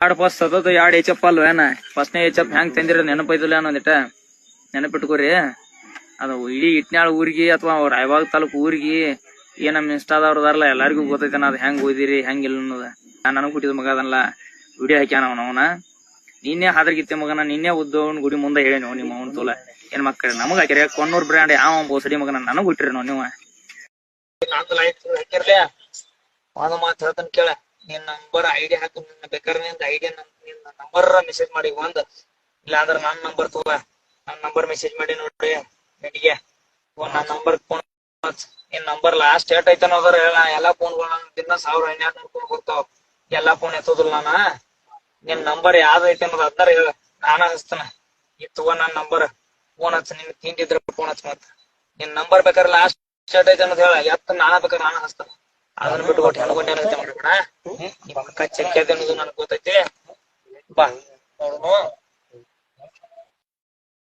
First ಸತತ 2 HF ಅಲ್ವೇನ ಫಸ್ಟ್ನೇ HF ಹೆಂಗ್ ತಂದಿರ ನೆನಪೈದಿಲ್ಲ ಅನ್ನೋದಿಟ ನೆನಪಿಟ್ಕೋರಿ. ಅದು ಇಡೀ ಇಟ್ನಾಳ ಊರಿಗೆ ಅಥವಾ ರಾಯಬಾಗ್ ತಾಲೂಕು ಊರಿಗೆ ಏನ್ ನಮ್ ಇನ್ಸ್ಟಾದವ್ರದಾರಲ್ಲ ಎಲ್ಲಾರ್ಗು ಗೊತ್ತೈತೆ ಅದ್ ಹೆಂಗ್ ಓದಿರಿ ಹೆಂಗಿಲ್ಲ ಅನ್ನೋದ. ನನಗ್ ಹುಟ್ಟಿದ ಮಗ ಅದನ್ಲ ವಿಡಿಯೋ ಹಾಕ್ಯಾನ ಅವನ ನಿನ್ನೆ ಹಾದ್ರಗಿತ್ತೆ ಮಗನ ನಿನ್ನೆ ಉದ್ದವನ್ ಗುಡಿ ಮುಂದೆ ಹೇಳೇನು ನಿಮ್ಮ ಅವನ್ ತೋಲ ಏನ್ ಮಕ್ಕಳ ನಮಗ್ ಹಾಕ್ಯಾರ ಕೊಣ್ಣೂರ್ ಬ್ರ್ಯಾಂಡ್ ಯಾವ ಬೋಸಡಿ ಮಗನ ನನಗ್ ಹುಟ್ಟಿರಿ ನೀವು. ಒಂದ್ ಮಾತು ಹೇಳ್ತಾನ ಕೇಳ, ನಿನ್ ನಂಬರ್ ಐಡಿ ಹಾಕು, ಬೇಕಾದ್ರೆ ನಿನ್ ಐಡಿ ನಿನ್ ನಂಬರ್ ಮೆಸೇಜ್ ಮಾಡಿ ಒಂದ್, ಇಲ್ಲ ಅಂದ್ರ ನನ್ ನಂಬರ್ ತಗೋ, ನನ್ ನಂಬರ್ ಮೆಸೇಜ್ ಮಾಡಿ ನೋಡ್ರಿ ನಿನಗೆ ನನ್ ನಂಬರ್ ಫೋನ್ ನಿನ್ ನಂಬರ್ ಲಾಸ್ಟ್ ಏಟ್ ಐತೆ ಅನ್ನೋದ್ರ ಎಲ್ಲಾ ಫೋನ್ಗಳ ದಿನ 1200 ಫೋನ್ ಬರ್ತಾವ, ಎಲ್ಲಾ ಫೋನ್ ಎತ್ತೋದಿಲ್ಲ ನಾನ. ನಿನ್ ನಂಬರ್ ಯಾವ್ದು ಐತೆ ಅನ್ನೋದು ಅದನ್ನ ಹೇಳ, ನಾನ ಹಚ್ತಾನ. ಇತ್ತು ನನ್ ನಂಬರ್ ಫೋನ್ ಹಚ್ಚ, ನಿನ್ ತಿಂದಿದ್ರ ಫೋನ್ ಹಚ್ಚ. ಮತ್ತ ನಿನ್ ನಂಬರ್ ಬೇಕಾದ್ರೆ ಲಾಸ್ಟ್ ಏಟ್ ಐತೆ ಅನ್ನೋದು ಹೇಳ, ಎತ್ತ ನಾನ ಬೇಕಾದ್ರೆ ನಾನ ಹಚ್ತಾನ. ಅದನ್ನ ಬಿಟ್ಕೊಟ್ಟು ಹೆಣ್ಗೊಂಡು ಏನಂತ ಮಾಡ್ಬೇಡ. ನಿಮ್ಮ ಅಕ್ಕ ಚೆಕ್ ಅನ್ನೋದು ನನಗ್ ಗೊತ್ತೈತಿ. ಬಾ